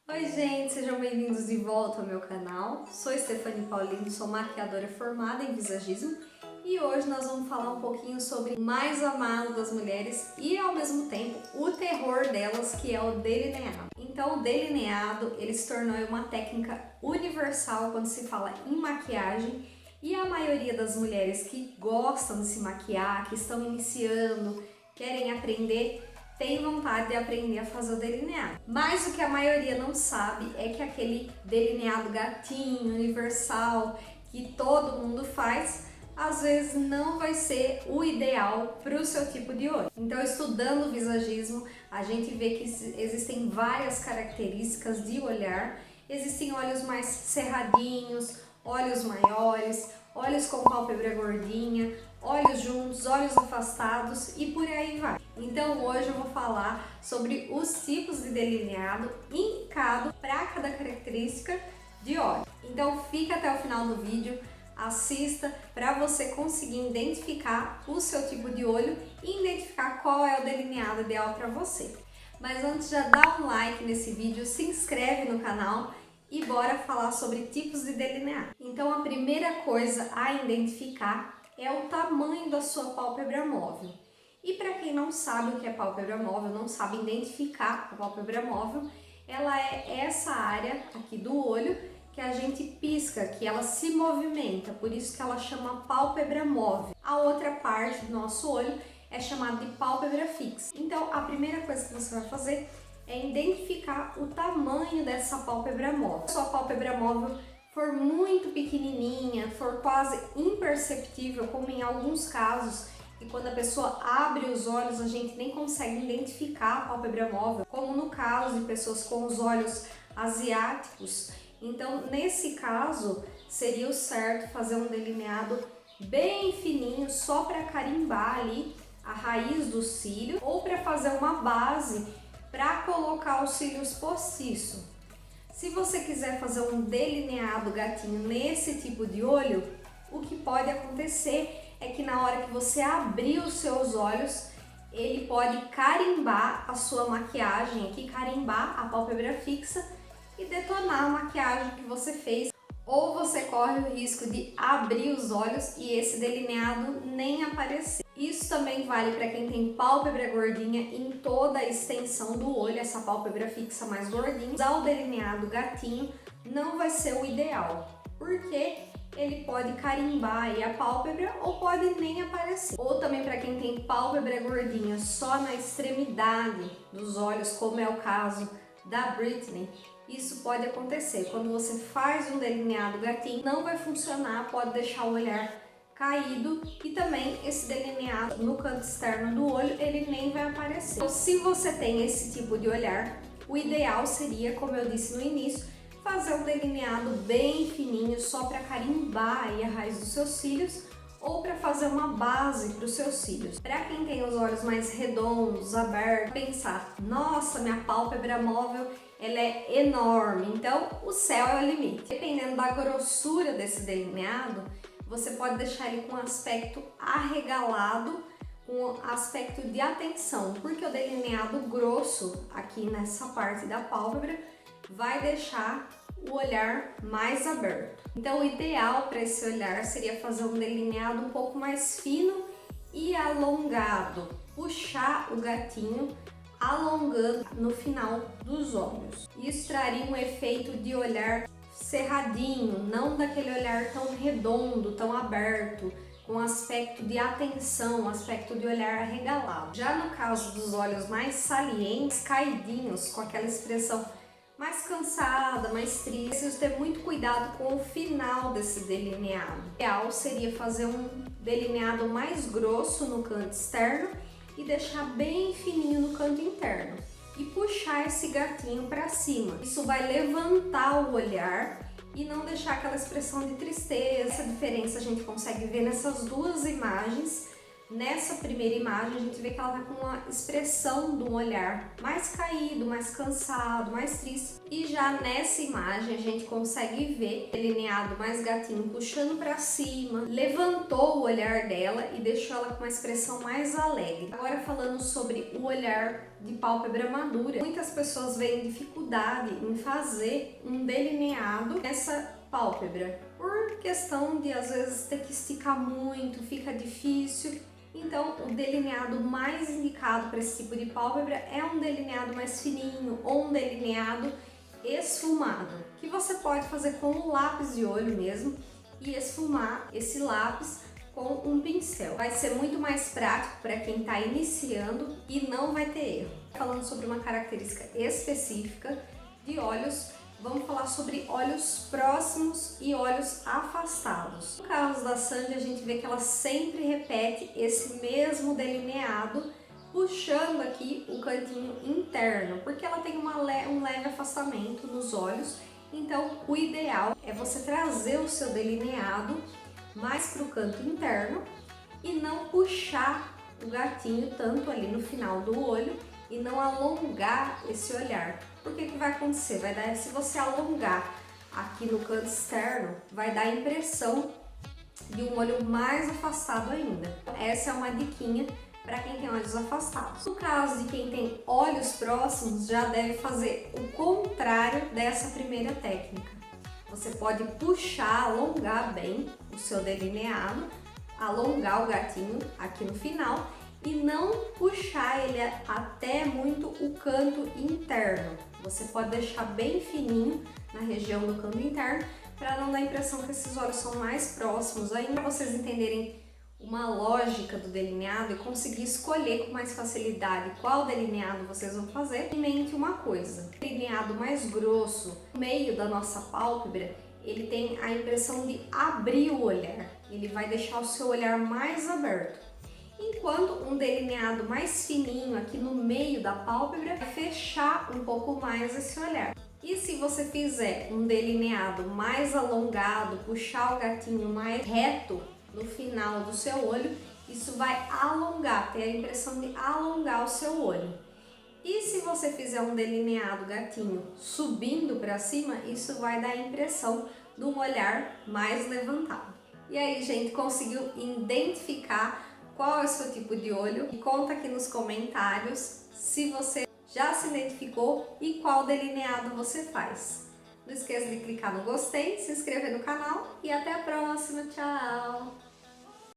Oi gente, sejam bem-vindos de volta ao meu canal. Sou Stephanie Paulino, sou maquiadora formada em visagismo e hoje nós vamos falar um pouquinho sobre o mais amado das mulheres e ao mesmo tempo o terror delas, que é o delineado. Então o delineado ele se tornou uma técnica universal quando se fala em maquiagem e a maioria das mulheres que gostam de se maquiar, que estão iniciando, querem aprender, tem vontade de aprender a fazer o delineado. Mas o que a maioria não sabe é que aquele delineado gatinho, universal, que todo mundo faz, às vezes não vai ser o ideal para o seu tipo de olho. Então, estudando visagismo, a gente vê que existem várias características de olhar. Existem olhos mais cerradinhos, olhos maiores, olhos com pálpebra gordinha, olhos juntos, olhos afastados e por aí vai. Então hoje eu vou falar sobre os tipos de delineado indicado para cada característica de olho. Então fica até o final do vídeo, assista para você conseguir identificar o seu tipo de olho e identificar qual é o delineado ideal para você. Mas antes, já dá um like nesse vídeo, se inscreve no canal e bora falar sobre tipos de delineado. Então a primeira coisa a identificar é o tamanho da sua pálpebra móvel. E para quem não sabe o que é pálpebra móvel, não sabe identificar a pálpebra móvel, ela é essa área aqui do olho que a gente pisca, que ela se movimenta, por isso que ela chama pálpebra móvel. A outra parte do nosso olho é chamada de pálpebra fixa. Então a primeira coisa que você vai fazer é identificar o tamanho dessa pálpebra móvel. Se a sua pálpebra móvel for muito pequenininha, for quase imperceptível, como em alguns casos, e quando a pessoa abre os olhos a gente nem consegue identificar a pálpebra móvel, como no caso de pessoas com os olhos asiáticos. Então, nesse caso, seria o certo fazer um delineado bem fininho, só para carimbar ali a raiz do cílio, ou para fazer uma base para colocar os cílios postiços. Se você quiser fazer um delineado gatinho nesse tipo de olho, o que pode acontecer é que na hora que você abrir os seus olhos, ele pode carimbar a sua maquiagem aqui, carimbar a pálpebra fixa e detonar a maquiagem que você fez. Ou você corre o risco de abrir os olhos e esse delineado nem aparecer. Isso também vale para quem tem pálpebra gordinha em toda a extensão do olho, essa pálpebra fixa mais gordinha. Usar o delineado gatinho não vai ser o ideal, porque ele pode carimbar aí a pálpebra ou pode nem aparecer. Ou também para quem tem pálpebra gordinha só na extremidade dos olhos, como é o caso da Britney, isso pode acontecer. Quando você faz um delineado gatinho, não vai funcionar, pode deixar o olhar caído e também esse delineado no canto externo do olho, ele nem vai aparecer. Então, se você tem esse tipo de olhar, o ideal seria, como eu disse no início, fazer um delineado bem fininho, só para carimbar aí a raiz dos seus cílios ou para fazer uma base para os seus cílios. Para quem tem os olhos mais redondos, abertos, pensar, nossa, minha pálpebra móvel ela é enorme, então o céu é o limite. Dependendo da grossura desse delineado, você pode deixar ele com aspecto arregalado, com aspecto de atenção, porque o delineado grosso aqui nessa parte da pálpebra vai deixar o olhar mais aberto. Então o ideal para esse olhar seria fazer um delineado um pouco mais fino e alongado, puxar o gatinho alongando no final dos olhos. Isso traria um efeito de olhar cerradinho, não daquele olhar tão redondo, tão aberto, com aspecto de atenção, aspecto de olhar arregalado. Já no caso dos olhos mais salientes, caidinhos, com aquela expressão mais cansada, mais triste, preciso ter muito cuidado com o final desse delineado. O ideal seria fazer um delineado mais grosso no canto externo e deixar bem fininho no canto interno e puxar esse gatinho para cima. Isso vai levantar o olhar e não deixar aquela expressão de tristeza. Essa diferença a gente consegue ver nessas duas imagens Nessa primeira imagem, a gente vê que ela tá com uma expressão de um olhar mais caído, mais cansado, mais triste. E já nessa imagem, a gente consegue ver delineado mais gatinho puxando para cima, levantou o olhar dela e deixou ela com uma expressão mais alegre. Agora falando sobre o olhar de pálpebra madura, muitas pessoas veem dificuldade em fazer um delineado nessa pálpebra, por questão de às vezes ter que esticar muito, fica difícil. Então, o delineado mais indicado para esse tipo de pálpebra é um delineado mais fininho ou um delineado esfumado, que você pode fazer com o lápis de olho mesmo e esfumar esse lápis com um pincel. Vai ser muito mais prático para quem está iniciando e não vai ter erro. Falando sobre uma característica específica de olhos, vamos falar sobre olhos próximos e olhos afastados. No caso da Sandy, a gente vê que ela sempre repete esse mesmo delineado, puxando aqui o cantinho interno, porque ela tem um leve afastamento nos olhos. Então, o ideal é você trazer o seu delineado mais para o canto interno e não puxar o gatinho tanto ali no final do olho e não alongar esse olhar. Por que vai acontecer? Vai dar, se você alongar aqui no canto externo, vai dar a impressão de um olho mais afastado ainda. Essa é uma diquinha para quem tem olhos afastados. No caso de quem tem olhos próximos, já deve fazer o contrário dessa primeira técnica. Você pode puxar, alongar bem o seu delineado, alongar o gatinho aqui no final e não puxar ele até muito o canto interno. Você pode deixar bem fininho na região do canto interno para não dar a impressão que esses olhos são mais próximos ainda, para vocês entenderem uma lógica do delineado e conseguir escolher com mais facilidade qual delineado vocês vão fazer. Em mente uma coisa, o delineado mais grosso, no meio da nossa pálpebra, ele tem a impressão de abrir o olhar, ele vai deixar o seu olhar mais aberto. Enquanto um delineado mais fininho aqui no meio da pálpebra vai fechar um pouco mais esse olhar. E se você fizer um delineado mais alongado, puxar o gatinho mais reto no final do seu olho, isso vai alongar, ter a impressão de alongar o seu olho. E se você fizer um delineado gatinho subindo para cima, isso vai dar a impressão de um olhar mais levantado. E aí, gente, conseguiu identificar qual é o seu tipo de olho? E conta aqui nos comentários se você já se identificou e qual delineado você faz. Não esqueça de clicar no gostei, se inscrever no canal e até a próxima. Tchau!